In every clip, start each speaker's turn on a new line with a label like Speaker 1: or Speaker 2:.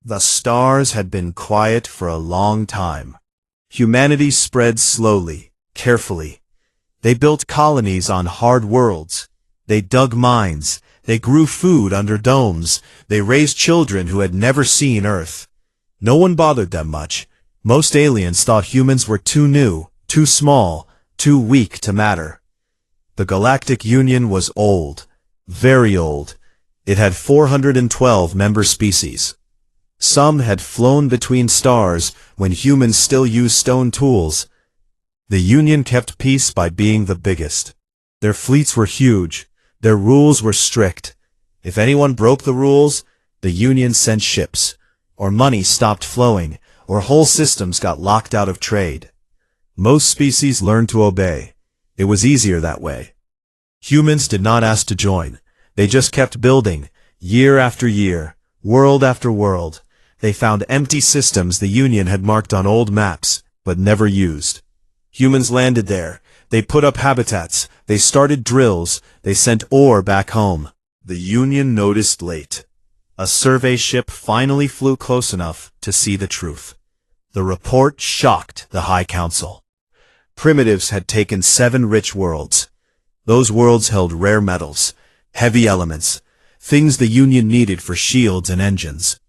Speaker 1: The stars had been quiet for a long time. Humanity spread slowly, carefully. They built colonies on hard worlds. They dug mines. They grew food under domes. They raised children who had never seen Earth. No one bothered them much. Most aliens thought humans were too new, too small, too weak to matter. The Galactic Union was old, very old. It had 412 member species. Some had flown between stars when humans still used stone tools. The Union kept peace by being the biggest. Their fleets were huge. Their rules were strict. If anyone broke the rules, the Union sent ships, or money stopped flowing, or whole systems got locked out of trade. Most species learned to obey. It was easier that way. Humans did not ask to join. They just kept building, year after year, world after world. They found empty systems the Union had marked on old maps, but never used. Humans landed there. They put up habitats. They started drills. They sent ore back home. The Union noticed late. A survey ship finally flew close enough to see the truth. The report shocked the High Council. Primitives had taken 7 rich worlds. Those worlds held rare metals, heavy elements, things the Union needed for shields and engines.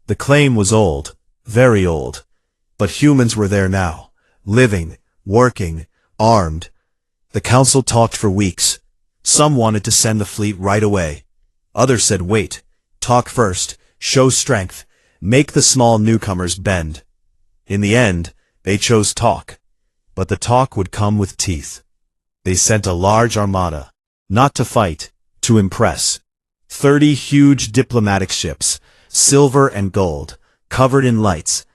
Speaker 1: The claim was old, very old. But humans were there now, living, working, armed. The council talked for weeks. Some wanted to send the fleet right away. Others said wait, talk first, show strength, make the small newcomers bend. In the end, they chose talk. But the talk would come with teeth. They sent a large armada, not to fight, to impress. 30 huge diplomatic ships, silver and gold, covered in lights,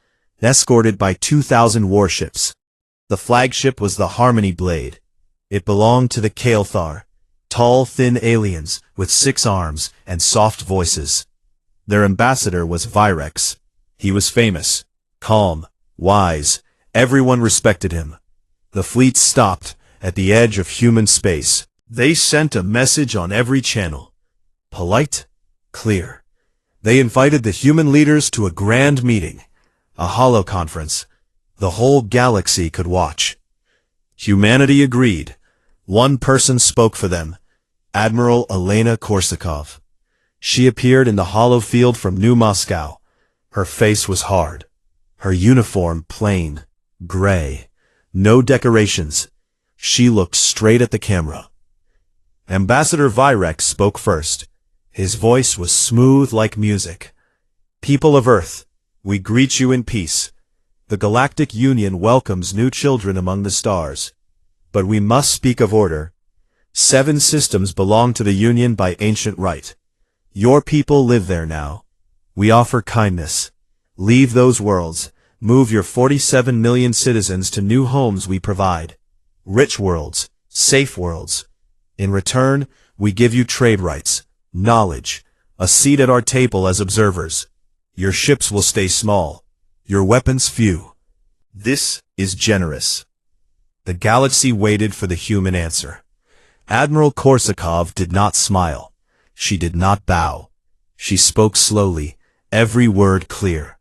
Speaker 1: escorted by 2,000 warships. The flagship was the Harmony Blade. It belonged to the Kael'thar, tall, thin aliens with 6 arms and soft voices. Their ambassador was Virex. He was famous, calm, wise. Everyone respected him. The fleet stopped at the edge of human space. They sent a message on every channel. Polite, clear. They invited the human leaders to a grand meeting, a holoconference. The whole galaxy could watch. Humanity agreed. One person spoke for them, Admiral Elena Korsakov. She appeared in the holofield from New Moscow. Her face was hard. Her uniform plain, gray. No decorations. She looked straight at the camera. Ambassador Virex spoke first. His voice was smooth like music. People of Earth, we greet you in peace. The Galactic Union welcomes new children among the stars. But we must speak of order. 7 systems belong to the Union by ancient right. Your people live there now. We offer kindness. Leave those worlds. Move your 47 million citizens to new homes we provide. Rich worlds, safe worlds. In return, we give you trade rights, knowledge, a seat at our table as observers. Your ships will stay small, your weapons few. This is generous. The galaxy waited for the human answer. Admiral Korsakov did not smile. She did not bow. She spoke slowly, every word clear.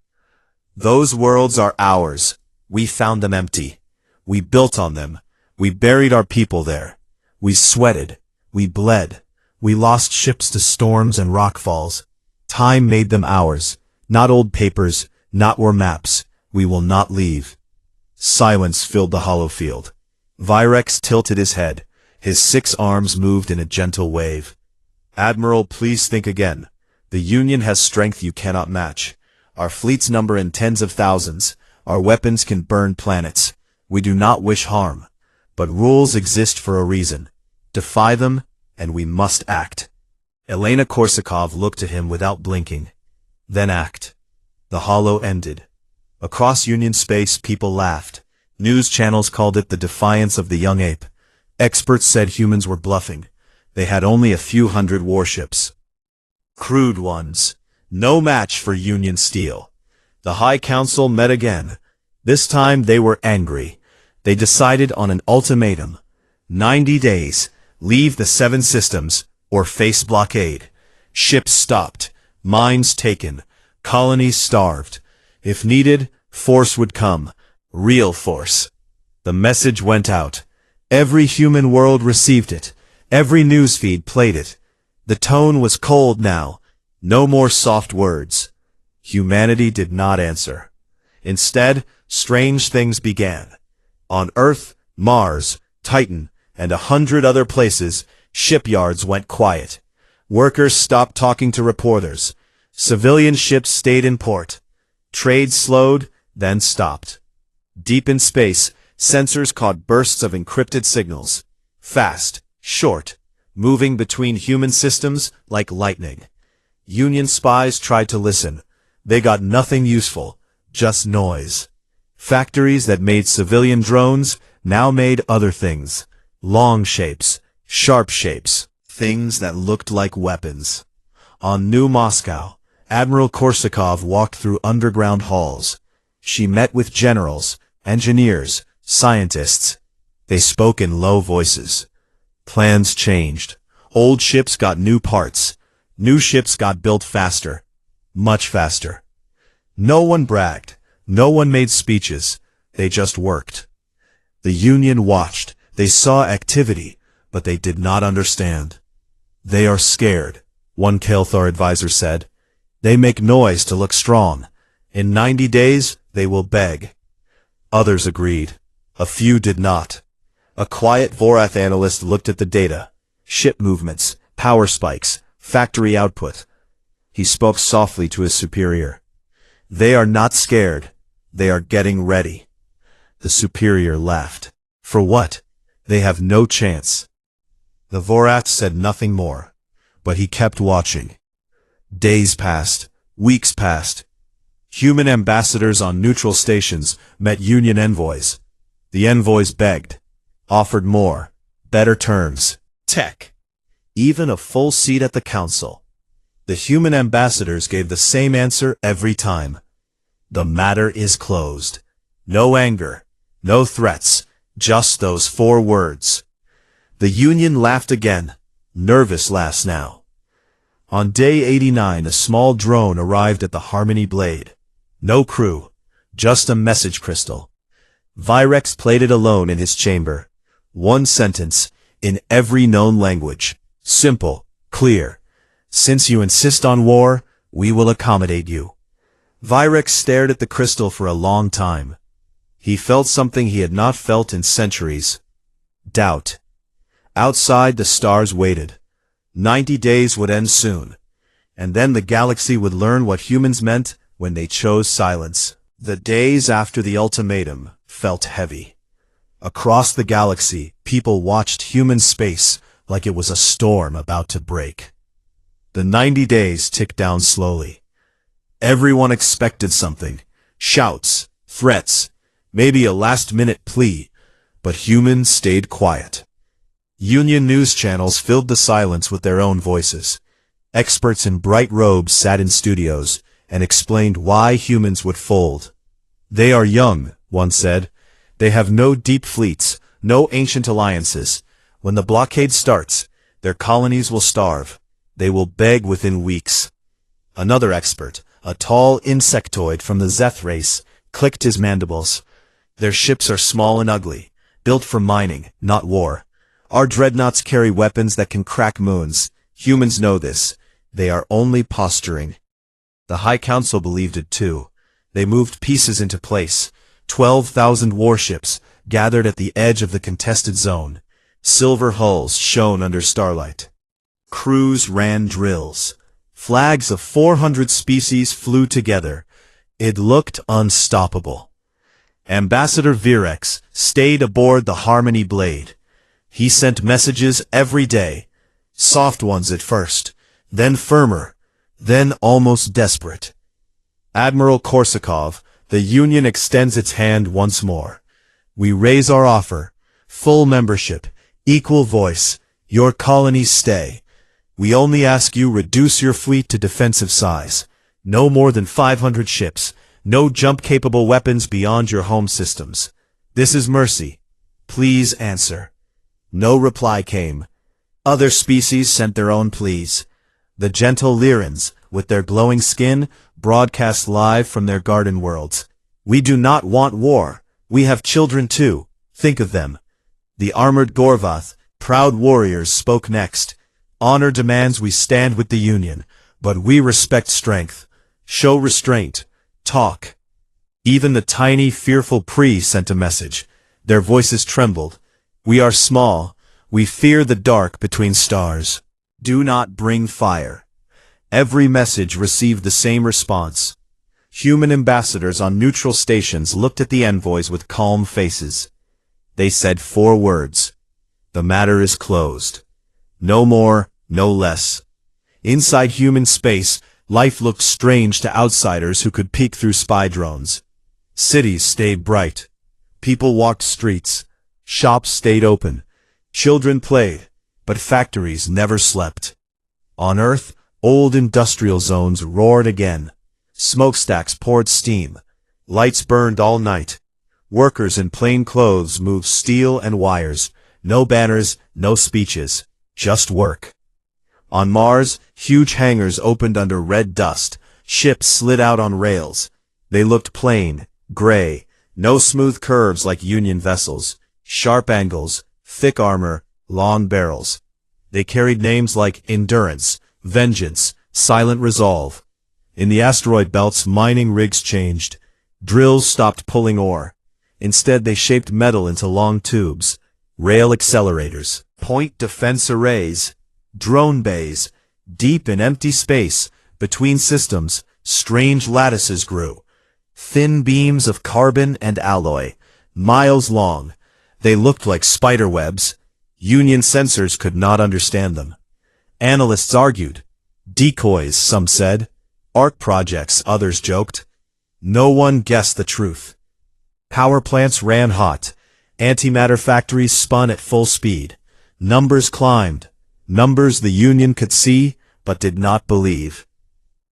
Speaker 1: Those worlds are ours. We found them empty. We built on them. We buried our people there. We sweated. We bled. We lost ships to storms and rockfalls. Time made them ours. Not old papers, not war maps. We will not leave. Silence filled the holofield. Virex tilted his head. His 6 arms moved in a gentle wave. Admiral, please think again. The Union has strength you cannot match. Our fleets number in tens of thousands. Our weapons can burn planets. We do not wish harm. But rules exist for a reason. Defy them, and we must act. Elena Korsakov looked at him without blinking. Then act. The holo ended. Across Union space, people laughed. News channels called it the defiance of the young ape. Experts said humans were bluffing. They had only a few hundred warships. Crude ones. No match for Union steel. The High Council met again. This time they were angry. They decided on an ultimatum. 90 days. Leave the 7 systems, or face blockade. Ships stopped. Mines taken. Colonies starved. If needed, force would come. Real force. The message went out. Every human world received it. Every newsfeed played it. The tone was cold now. No more soft words. Humanity did not answer. Instead, strange things began. On Earth, Mars, Titan, and 100 other places, shipyards went quiet. Workers stopped talking to reporters. Civilian ships stayed in port. Trade slowed, then stopped. Deep in space, sensors caught bursts of encrypted signals. Fast, short, moving between human systems like lightning. Union spies tried to listen. They got nothing useful, just noise. Factories that made civilian drones now made other things. Long shapes, sharp shapes, things that looked like weapons. On New Moscow, Admiral Korsakov walked through underground halls. She met with generals, engineers, scientists. They spoke in low voices. Plans changed. Old ships got new parts. New ships got built faster. Much faster. No one bragged. No one made speeches. They just worked. The Union watched. They saw activity, but they did not understand. They are scared, one Kelthar advisor said. They make noise to look strong. In 90 days, they will beg. Others agreed. A few did not. A quiet Vorath analyst looked at the data. Ship movements, power spikes, factory output. He spoke softly to his superior. They are not scared. They are getting ready. The superior laughed. For what? They have no chance. The Vorath said nothing more, but he kept watching. Days passed. Weeks passed. Human ambassadors on neutral stations met Union envoys. The envoys begged, offered more, better terms, tech, even a full seat at the council. The human ambassadors gave the same answer every time. The matter is closed. No anger, no threats, just those 4 words. The Union laughed again, nervous laughs now. On day 89, a small drone arrived at the Harmony Blade. No crew, just a message crystal. Virex played it alone in his chamber. 1 sentence, in every known language. Simple, clear. Since you insist on war, we will accommodate you. Virex stared at the crystal for a long time. He felt something he had not felt in centuries. Doubt. Outside, the stars waited. 90 days would end soon. And then the galaxy would learn what humans meant when they chose silence. The days after the ultimatum felt heavy. Across the galaxy, people watched human space like it was a storm about to break. The 90 days ticked down slowly. Everyone expected something. Shouts, threats, maybe a last-minute plea, but humans stayed quiet. Union news channels filled the silence with their own voices. Experts in bright robes sat in studios and explained why humans would fold. They are young, one said. They have no deep fleets, no ancient alliances. When the blockade starts, their colonies will starve. They will beg within weeks. Another expert, a tall insectoid from the Zeth race, clicked his mandibles. Their ships are small and ugly, built for mining, not war. Our dreadnoughts carry weapons that can crack moons. Humans know this. They are only posturing. The High Council believed it too. They moved pieces into place. 12,000 warships gathered at the edge of the contested zone. Silver hulls shone under starlight. Crews ran drills. Flags of 400 species flew together. It looked unstoppable. Ambassador Virex stayed aboard the Harmony Blade. He sent messages every day. Soft ones at first, then firmer, then almost desperate. Admiral Korsakov, the Union extends its hand once more. We raise our offer. Full membership, equal voice, your colonies stay. We only ask you reduce your fleet to defensive size. No more than 500 ships. No jump-capable weapons beyond your home systems. This is mercy. Please answer. No reply came. Other species sent their own pleas. The gentle Lyrans, with their glowing skin, broadcast live from their garden worlds. We do not want war. We have children too. Think of them. The armored Gorvath, proud warriors, spoke next. Honor demands we stand with the Union, but we respect strength. Show restraint. Talk. Even the tiny, fearful Pri sent a message. Their voices trembled. We are small. We fear the dark between stars. Do not bring fire. Every message received the same response. Human ambassadors on neutral stations looked at the envoys with calm faces. They said 4 words. The matter is closed. No more, no less. Inside human space, life looked strange to outsiders who could peek through spy drones. Cities stayed bright. People walked streets. Shops stayed open. Children played, but factories never slept. On Earth, old industrial zones roared again. Smokestacks poured steam. Lights burned all night. Workers in plain clothes moved steel and wires. No banners, no speeches, just work. On Mars, huge hangars opened under red dust. Ships slid out on rails. They looked plain, gray, no smooth curves like Union vessels, sharp angles, thick armor, long barrels. They carried names like Endurance, Vengeance, Silent Resolve. In the asteroid belts, mining rigs changed. Drills stopped pulling ore. Instead, they shaped metal into long tubes. Rail accelerators, point defense arrays, drone bays. Deep in empty space, between systems, strange lattices grew. Thin beams of carbon and alloy, miles long. They looked like spider webs. Union sensors could not understand them. Analysts argued. Decoys, some said. Art projects, others joked. No one guessed the truth. Power plants ran hot. Antimatter factories spun at full speed. Numbers climbed. Numbers the Union could see, but did not believe.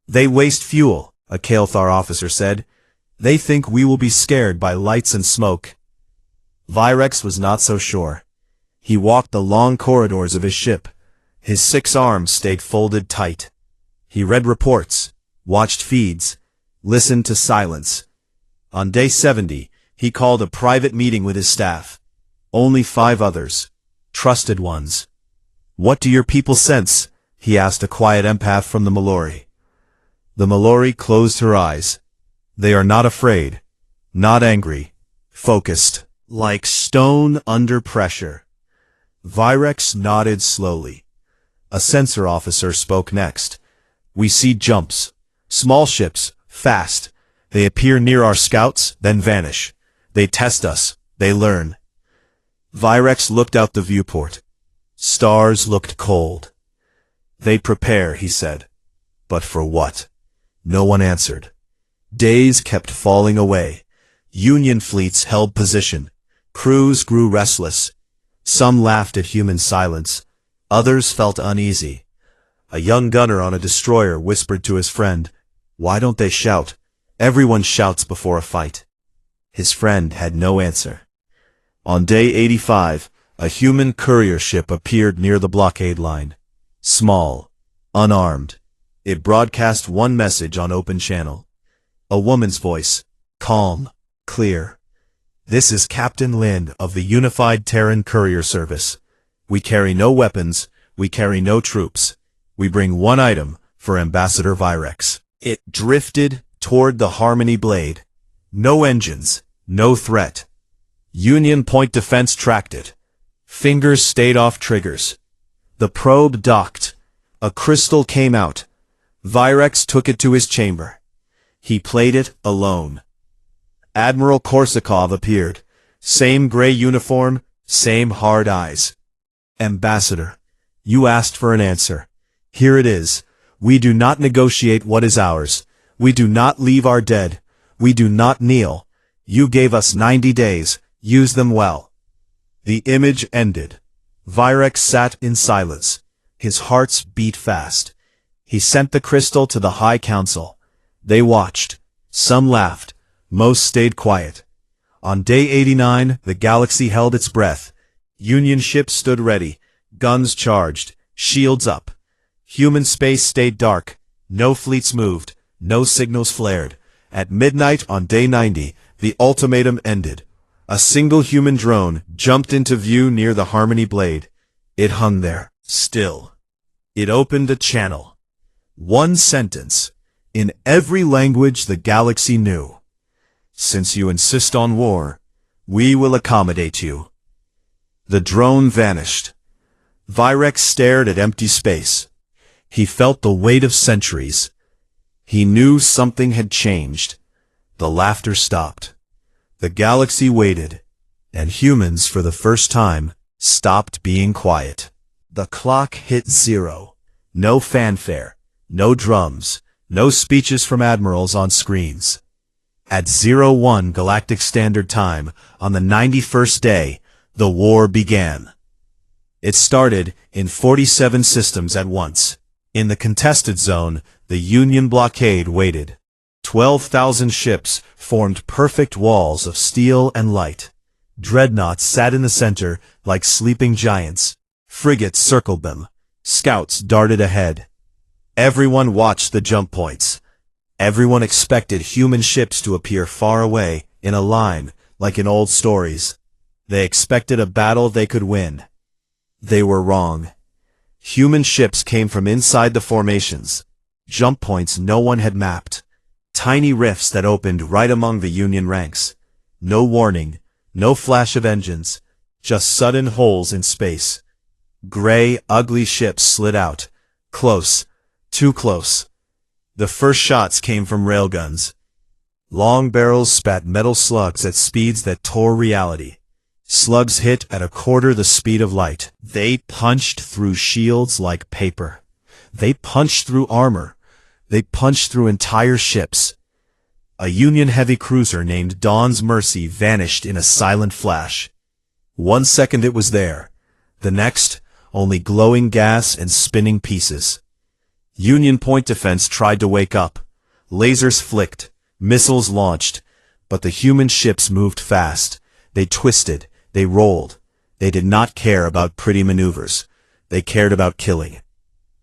Speaker 1: They waste fuel, a Kael'thar officer said. They think we will be scared by lights and smoke. Virex was not so sure. He walked the long corridors of his ship. His 6 arms stayed folded tight. He read reports, watched feeds, listened to silence. On day 70, he called a private meeting with his staff. Only 5 others. Trusted ones. What do your people sense? He asked a quiet empath from the Mallory. The Mallory closed her eyes. They are not afraid, not angry, focused, like stone under pressure. Virex nodded slowly. A sensor officer spoke next. We see jumps. Small ships, fast. They appear near our scouts, then vanish. They test us. They learn. Virex looked out the viewport. Stars looked cold. They prepare, he said. But for what? No one answered. Days kept falling away. Union fleets held position. Crews grew restless. Some laughed at human silence. Others felt uneasy. A young gunner on a destroyer whispered to his friend, "Why don't they shout? Everyone shouts before a fight." His friend had no answer. On day 85, a human courier ship appeared near the blockade line. Small, unarmed. It broadcast one message on open channel. A woman's voice, calm, clear. This is Captain Lind of the Unified Terran Courier Service. We carry no weapons, we carry no troops. We bring one item for Ambassador Virex. It drifted toward the Harmony Blade. No engines, no threat. Union point defense tracked it. Fingers stayed off triggers. The probe docked. A crystal came out. Virex took it to his chamber. He played it alone. Admiral Korsakov appeared. Same gray uniform, same hard eyes. Ambassador, you asked for an answer. Here it is. We do not negotiate what is ours. We do not leave our dead. We do not kneel. You gave us 90 days. Use them well. The image ended. Virex sat in silence. His heart beat fast. He sent the crystal to the High Council. They watched. Some laughed. Most stayed quiet. On day 89, the galaxy held its breath. Union ships stood ready. Guns charged. Shields up. Human space stayed dark. No fleets moved. No signals flared. At midnight on day 90, the ultimatum ended. A single human drone jumped into view near the Harmony Blade. It hung there, still. It opened a channel. One sentence. In every language the galaxy knew. Since you insist on war, we will accommodate you. The drone vanished. Virex stared at empty space. He felt the weight of centuries. He knew something had changed. The laughter stopped. The galaxy waited, and humans, for the first time, stopped being quiet. The clock hit 0. No fanfare, no drums, no speeches from admirals on screens. At 01 Galactic Standard Time, on the 91st day, the war began. It started in 47 systems at once. In the contested zone, the Union blockade waited. 12,000 ships formed perfect walls of steel and light. Dreadnoughts sat in the center like sleeping giants. Frigates circled them. Scouts darted ahead. Everyone watched the jump points. Everyone expected human ships to appear far away, in a line, like in old stories. They expected a battle they could win. They were wrong. Human ships came from inside the formations. Jump points no one had mapped. Tiny rifts that opened right among the Union ranks. No warning, no flash of engines, just sudden holes in space. Gray, ugly ships slid out. Close, too close. The first shots came from railguns. Long barrels spat metal slugs at speeds that tore reality. Slugs hit at a quarter the speed of light. They punched through shields like paper. They punched through armor. They punched through entire ships. A Union heavy cruiser named Dawn's Mercy vanished in a silent flash. 1 second it was there. The next, only glowing gas and spinning pieces. Union point defense tried to wake up. Lasers flicked. Missiles launched. But the human ships moved fast. They twisted. They rolled. They did not care about pretty maneuvers. They cared about killing.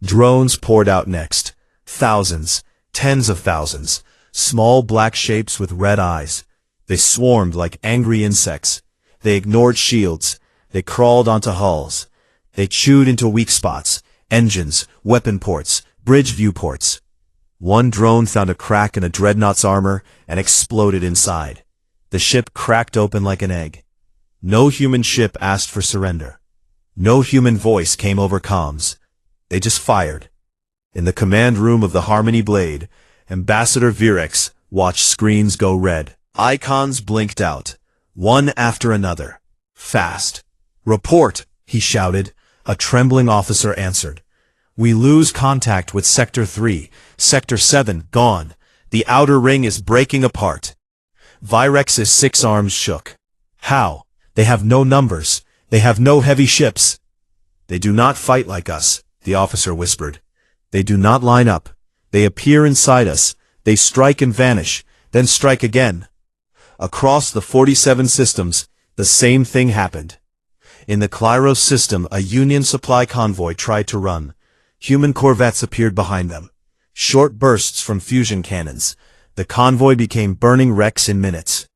Speaker 1: Drones poured out next. Thousands, tens of thousands, small black shapes with red eyes. They swarmed like angry insects. They ignored shields. They crawled onto hulls. They chewed into weak spots, engines, weapon ports, bridge viewports. One drone found a crack in a dreadnought's armor and exploded inside. The ship cracked open like an egg. No human ship asked for surrender. No human voice came over comms. They just fired. In the command room of the Harmony Blade, Ambassador Virex watched screens go red. Icons blinked out, one after another. Fast. Report, he shouted. A trembling officer answered. We lose contact with Sector 3. Sector 7, gone. The outer ring is breaking apart. Virex's 6 arms shook. How? They have no numbers. They have no heavy ships. They do not fight like us, the officer whispered. They do not line up. They appear inside us. They strike and vanish, then strike again. Across the 47 systems, the same thing happened. In the Klyros system, a Union supply convoy tried to run. Human corvettes appeared behind them. Short bursts from fusion cannons. The convoy became burning wrecks in minutes.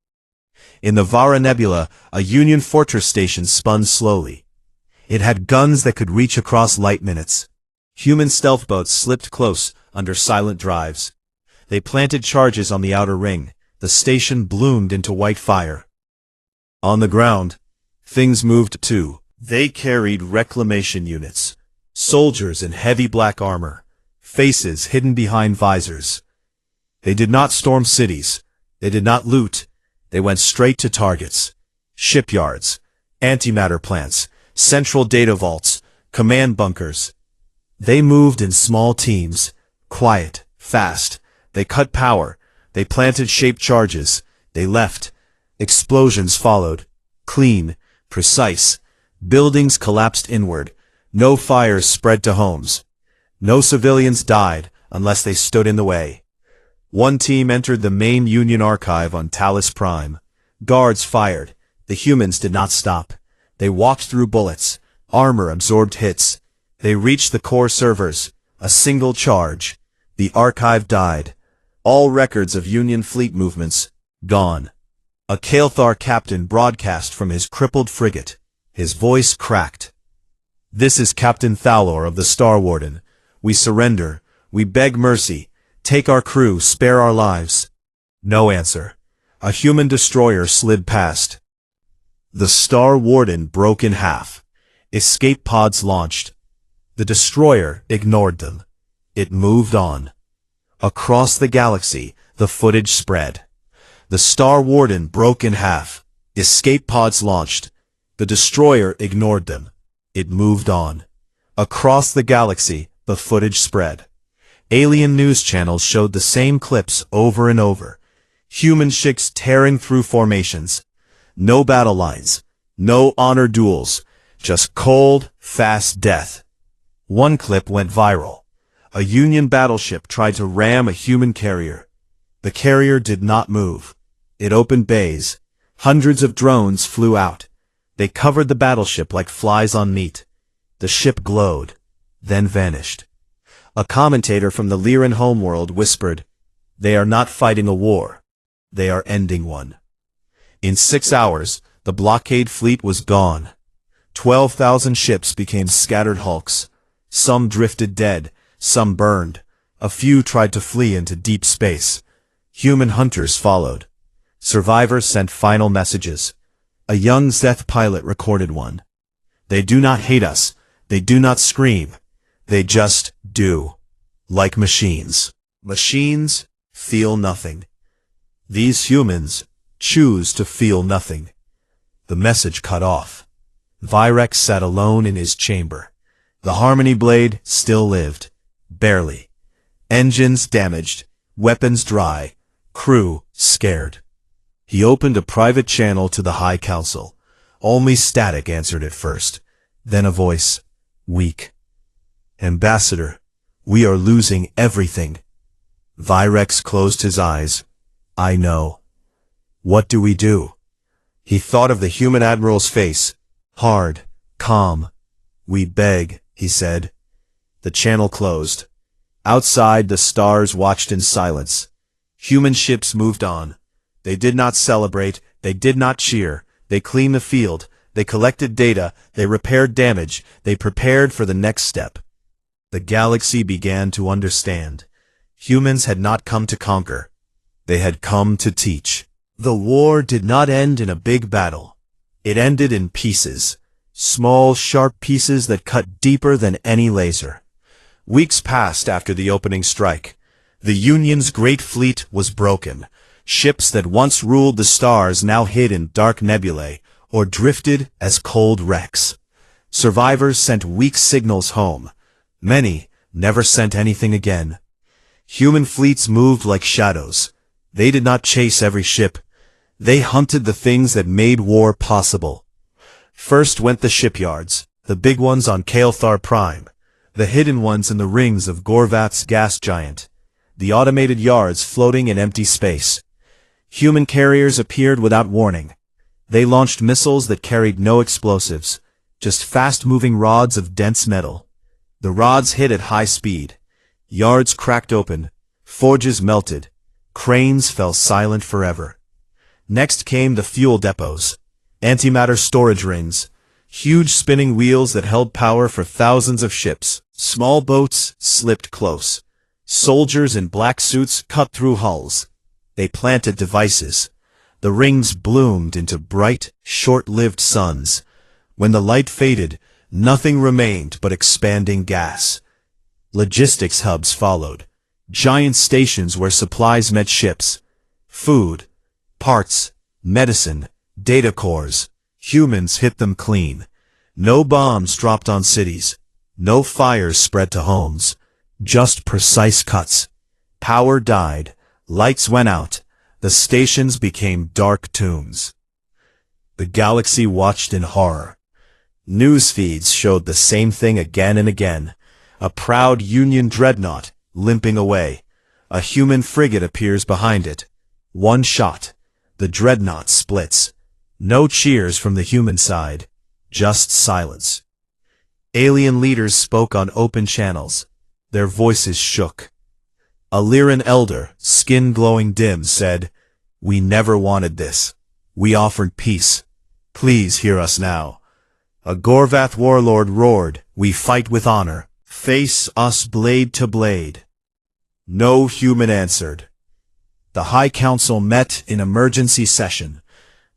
Speaker 1: In the Vara Nebula, a Union fortress station spun slowly. It had guns that could reach across light minutes. Human stealth boats slipped close under silent drives. They planted charges on the outer ring. The station bloomed into white fire. On the ground, things moved too. They carried reclamation units. Soldiers in heavy black armor. Faces hidden behind visors. They did not storm cities. They did not loot. They went straight to targets. Shipyards, antimatter plants, central data vaults, command bunkers. They moved in small teams, quiet, fast. They cut power. They planted shaped charges. They left. Explosions followed. Clean, precise. Buildings collapsed inward. No fires spread to homes. No civilians died unless they stood in the way. One team entered the main Union archive on Talos Prime. Guards fired. The humans did not stop. They walked through bullets. Armor absorbed hits. They reached the core servers. A single charge. The archive died. All records of Union fleet movements, gone. A Kael'thar captain broadcast from his crippled frigate. His voice cracked. "This is Captain Thalor of the Star Warden. We surrender. We beg mercy. Take our crew, spare our lives." No answer. A human destroyer slid past. The Star Warden broke in half. Escape pods launched. The destroyer ignored them. It moved on. Across the galaxy, the footage spread. The Star Warden broke in half. Escape pods launched. The destroyer ignored them. It moved on. Across the galaxy, the footage spread. Alien news channels showed the same clips over and over. Human ships tearing through formations. No battle lines. No honor duels. Just cold, fast death. One clip went viral. A Union battleship tried to ram a human carrier. The carrier did not move. It opened bays. Hundreds of drones flew out. They covered the battleship like flies on meat. The ship glowed, then vanished. A commentator from the Lyran homeworld whispered, "They are not fighting a war. They are ending one." In 6 hours, the blockade fleet was gone. 12,000 ships became scattered hulks. Some drifted dead, some burned. A few tried to flee into deep space. Human hunters followed. Survivors sent final messages. A young Zeth pilot recorded one. "They do not hate us. They do not scream. They just do. Like machines. Machines feel nothing. These humans choose to feel nothing." The message cut off. Virex sat alone in his chamber. The Harmony blade still lived. Barely. Engines damaged. Weapons dry. Crew scared. He opened a private channel to the High Council. Only static answered at first. Then a voice. Weak. "Ambassador, we are losing everything." Virex closed his eyes. "I know. What do we do?" He thought of the human admiral's face. Hard. Calm. "We beg," he said. The channel closed. Outside, the stars watched in silence. Human ships moved on. They did not celebrate. They did not cheer. They cleaned the field. They collected data. They repaired damage. They prepared for the next step. The galaxy began to understand. Humans had not come to conquer. They had come to teach. The war did not end in a big battle. It ended in pieces. Small, sharp pieces that cut deeper than any laser. Weeks passed after the opening strike. The Union's great fleet was broken. Ships that once ruled the stars now hid in dark nebulae, or drifted as cold wrecks. Survivors sent weak signals home. Many never sent anything again. Human fleets moved like shadows. They did not chase every ship. They hunted the things that made war possible. First went the shipyards, the big ones on Kael'thar Prime, the hidden ones in the rings of Gorvat's gas giant, the automated yards floating in empty space. Human carriers appeared without warning. They launched missiles that carried no explosives, just fast-moving rods of dense metal. The rods hit at high speed. Yards cracked open. Forges melted. Cranes fell silent forever. Next came the fuel depots, antimatter storage rings, huge spinning wheels that held power for thousands of ships. Small boats slipped close. Soldiers in black suits cut through hulls. They planted devices. The rings bloomed into bright, short-lived suns. When the light faded, nothing remained but expanding gas. Logistics hubs followed. Giant stations where supplies met ships. Food, parts, medicine, data cores. Humans hit them clean. No bombs dropped on cities. No fires spread to homes. Just precise cuts. Power died. Lights went out. The stations became dark tombs. The galaxy watched in horror. News feeds showed the same thing again and again. A proud Union dreadnought, limping away. A human frigate appears behind it. One shot. The dreadnought splits. No cheers from the human side. Just silence. Alien leaders spoke on open channels. Their voices shook. A Lyran elder, skin glowing dim, said, "We never wanted this. We offered peace. Please hear us now." A Gorvath warlord roared, "We fight with honor. Face us blade to blade." No human answered. The High Council met in emergency session.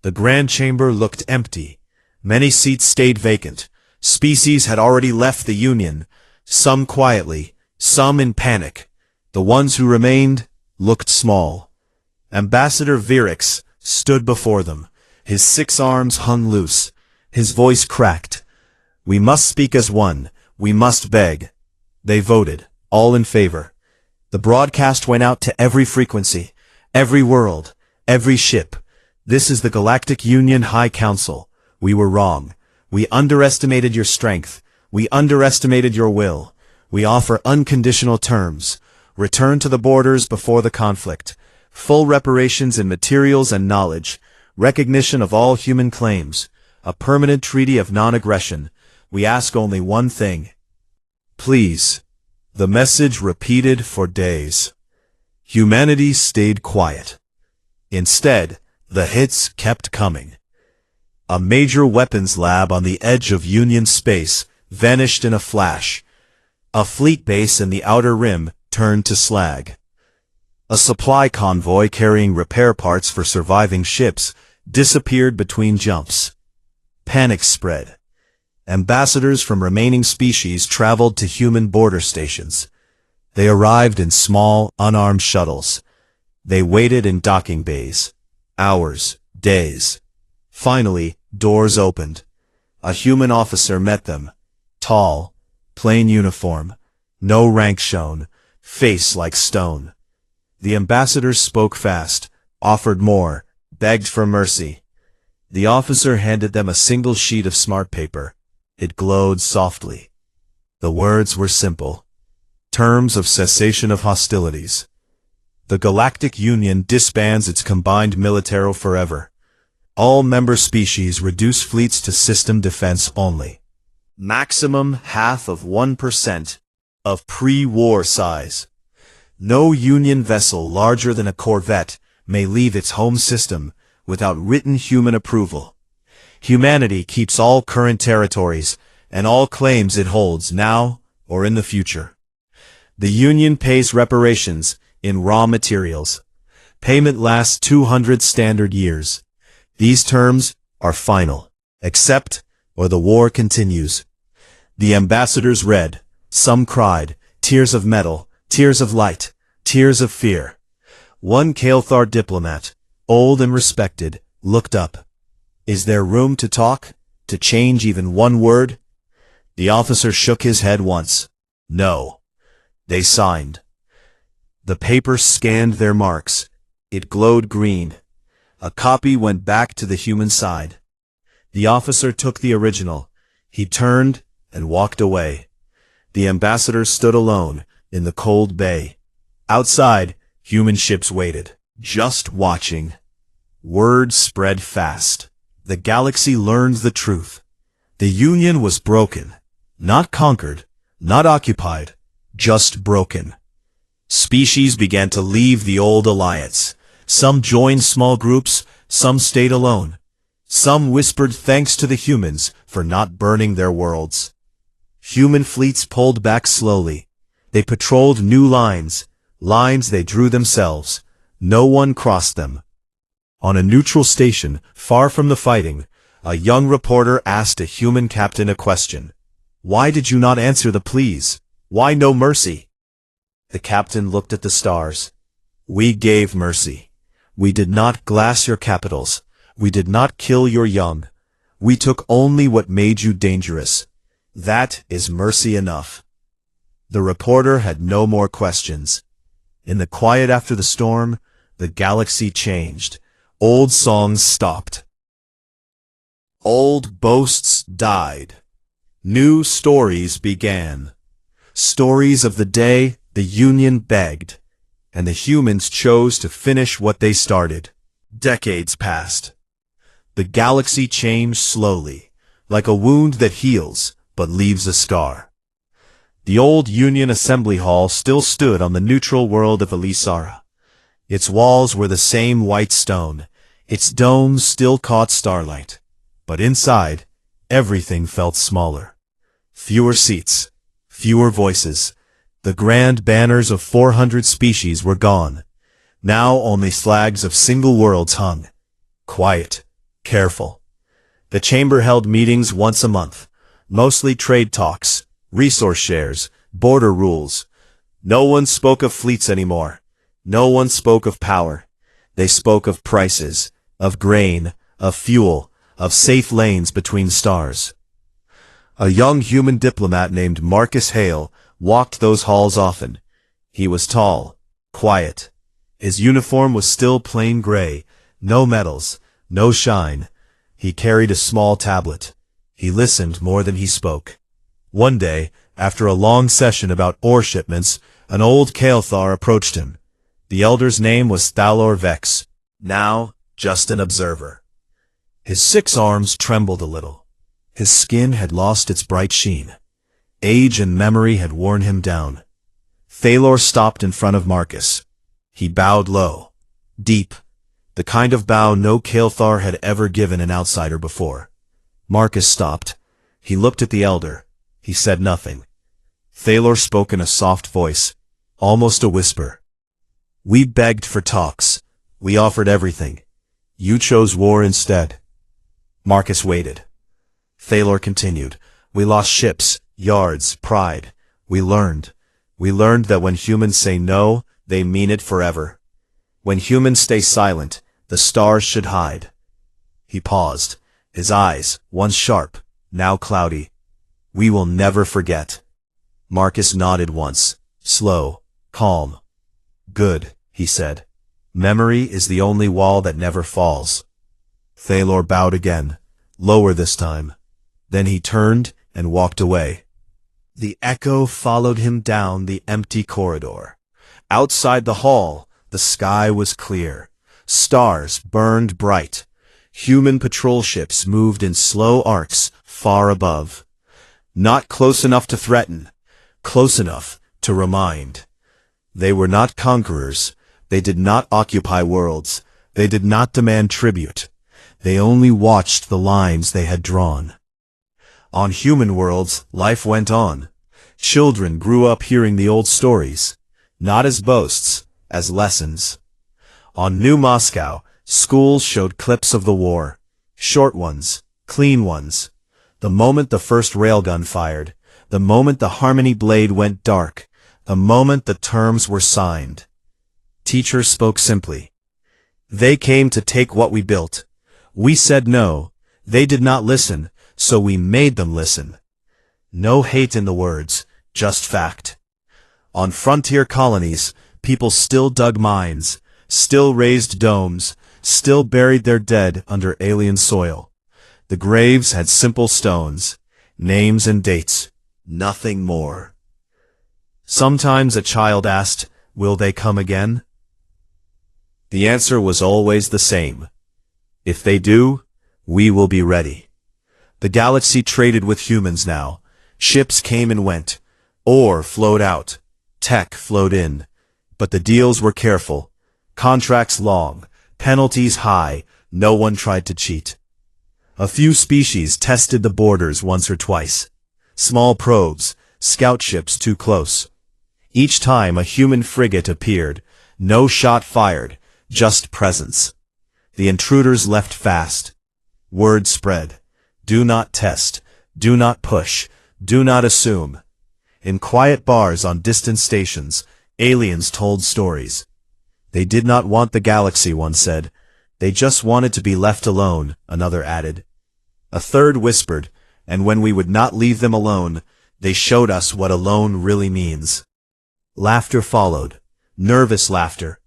Speaker 1: The Grand Chamber looked empty. Many seats stayed vacant. Species had already left the Union, some quietly, some in panic. The ones who remained looked small. Ambassador Virix stood before them. His 6 arms hung loose. His voice cracked. "We must speak as one. We must beg." They voted, all in favor. The broadcast went out to every frequency, every world, every ship. "This is the Galactic Union High Council. We were wrong. We underestimated your strength. We underestimated your will. We offer unconditional terms. Return to the borders before the conflict. Full reparations in materials and knowledge. Recognition of all human claims. A permanent treaty of non-aggression. We ask only one thing. Please." The message repeated for days. Humanity stayed quiet. Instead, the hits kept coming. A major weapons lab on the edge of Union space vanished in a flash. A fleet base in the outer rim turned to slag. A supply convoy carrying repair parts for surviving ships disappeared between jumps. Panic spread. Ambassadors from remaining species traveled to human border stations. They arrived in small, unarmed shuttles. They waited in docking bays. Hours, days. Finally, doors opened. A human officer met them. Tall, plain uniform, no rank shown, face like stone. The ambassadors spoke fast, offered more, begged for mercy. The officer handed them a single sheet of smart paper. It glowed softly. The words were simple. Terms of cessation of hostilities. The Galactic Union disbands its combined military forever. All member species reduce fleets to system defense only. Maximum 0.5% of pre-war size. No Union vessel larger than a corvette may leave its home system without written human approval. Humanity keeps all current territories and all claims it holds now or in the future. The Union pays reparations in raw materials. Payment lasts 200 standard years. These terms are final. Accept, or the war continues. The ambassadors read. Some cried, tears of metal, tears of light, tears of fear. One Kael'thar diplomat, old and respected, looked up. "Is there room to talk? To change even one word?" The officer shook his head once. No. They signed. The paper scanned their marks. It glowed green. A copy went back to the human side. The officer took the original. He turned and walked away. The ambassador stood alone in the cold bay. Outside, human ships waited, just watching. Word spread fast. The galaxy learned the truth. The Union was broken. Not conquered, not occupied, just broken. Species began to leave the old alliance. Some joined small groups, some stayed alone. Some whispered thanks to the humans for not burning their worlds. Human fleets pulled back slowly. They patrolled new lines they drew themselves. No one crossed them. On a neutral station, far from the fighting, a young reporter asked a human captain a question. "Why did you not answer the pleas? Why no mercy?" The captain looked at the stars. "We gave mercy. We did not glass your capitals. We did not kill your young. We took only what made you dangerous. That is mercy enough." The reporter had no more questions. In the quiet after the storm, the galaxy changed. Old songs stopped. Old boasts died. New stories began. Stories of the day the Union begged, and the humans chose to finish what they started. Decades passed. The galaxy changed slowly, like a wound that heals but leaves a scar. The old Union Assembly Hall still stood on the neutral world of Elisara. Its walls were the same white stone. Its domes still caught starlight. But inside, everything felt smaller. Fewer seats, fewer voices. The grand banners of 400 species were gone. Now only flags of single worlds hung. Quiet, careful. The chamber held meetings once a month, mostly trade talks, resource shares, border rules. No one spoke of fleets anymore. No one spoke of power. They spoke of prices, of grain, of fuel, of safe lanes between stars. A young human diplomat named Marcus Hale walked those halls often. He was tall, quiet. His uniform was still plain gray, no medals, no shine. He carried a small tablet. He listened more than he spoke. One day, after a long session about ore shipments, an old Kael'thar approached him. The elder's name was Thalor Vex, now just an observer. His 6 arms trembled a little. His skin had lost its bright sheen. Age and memory had worn him down. Thalor stopped in front of Marcus. He bowed low, deep, the kind of bow no Kael'thar had ever given an outsider before. Marcus stopped. He looked at the elder. He said nothing. Thalor spoke in a soft voice, almost a whisper. We begged for talks. We offered everything. You chose war instead. Marcus waited. Thalor continued. We lost ships, yards, pride. We learned. We learned that when humans say no, they mean it forever. When humans stay silent, the stars should hide. He paused. His eyes, once sharp, now cloudy. We will never forget. Marcus nodded once. Slow, calm. Good, he said. Memory is the only wall that never falls. Thalor bowed again, lower this time. Then he turned and walked away. The echo followed him down the empty corridor. Outside the hall, the sky was clear. Stars burned bright. Human patrol ships moved in slow arcs far above. Not close enough to threaten, close enough to remind. They were not conquerors. They did not occupy worlds. They did not demand tribute. They only watched the lines they had drawn. On human worlds, life went on. Children grew up hearing the old stories, not as boasts, as lessons. On New Moscow, schools showed clips of the war. Short ones, clean ones. The moment the first railgun fired, the moment the Harmony blade went dark, the moment the terms were signed. Teachers spoke simply. They came to take what we built. We said no. They did not listen, so we made them listen. No hate in the words, just fact. On frontier colonies, people still dug mines, still raised domes, still buried their dead under alien soil. The graves had simple stones, names and dates, nothing more. Sometimes a child asked, will they come again? The answer was always the same. If they do, we will be ready. The galaxy traded with humans now. Ships came and went. Ore flowed out. Tech flowed in. But the deals were careful. Contracts long. Penalties high. No one tried to cheat. A few species tested the borders once or twice. Small probes, scout ships too close. Each time a human frigate appeared. No shot fired, just presence. The intruders left fast. Word spread. Do not test. Do not push. Do not assume. In quiet bars on distant stations, aliens told stories. They did not want the galaxy, one said. They just wanted to be left alone, another added. A third whispered, and when we would not leave them alone, they showed us what alone really means. Laughter followed. Nervous laughter.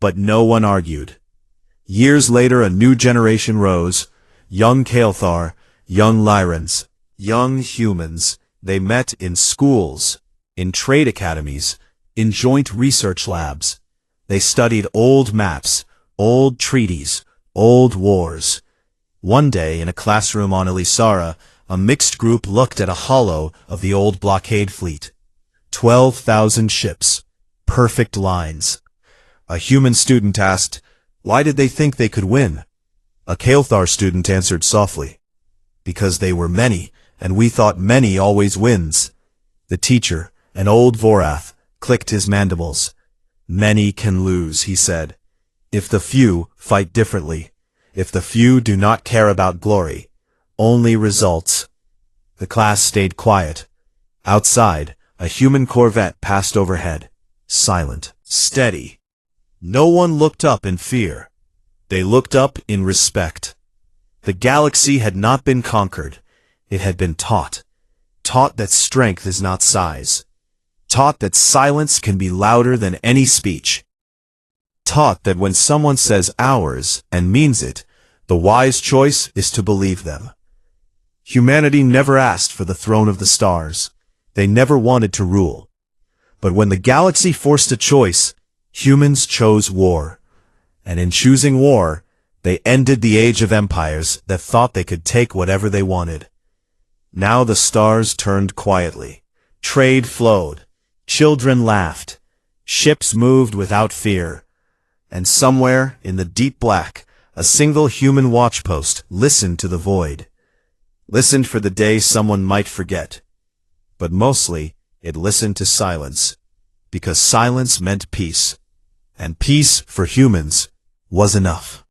Speaker 1: But no one argued. Years later a new generation rose. Young Kael'thar, young Lyrans, young humans. They met in schools, in trade academies, in joint research labs. They studied old maps, old treaties, old wars. One day in a classroom on Elisara, a mixed group looked at a holo of the old blockade fleet. 12,000 ships. Perfect lines. A human student asked, why did they think they could win? A Kael'thar student answered softly, because they were many, and we thought many always wins. The teacher, an old Vorath, clicked his mandibles. Many can lose, he said, if the few fight differently, if the few do not care about glory, only results. The class stayed quiet. Outside, a human corvette passed overhead, silent, steady. No one looked up in fear. They looked up in respect. The galaxy had not been conquered. It had been taught. Taught that strength is not size. Taught that silence can be louder than any speech. Taught that when someone says ours and means it, the wise choice is to believe them. Humanity never asked for the throne of the stars. They never wanted to rule. But when the galaxy forced a choice, humans chose war. And in choosing war, they ended the age of empires that thought they could take whatever they wanted. Now the stars turned quietly. Trade flowed. Children laughed. Ships moved without fear. And somewhere, in the deep black, a single human watchpost listened to the void. Listened for the day someone might forget. But mostly, it listened to silence. Because silence meant peace. And peace, for humans, was enough.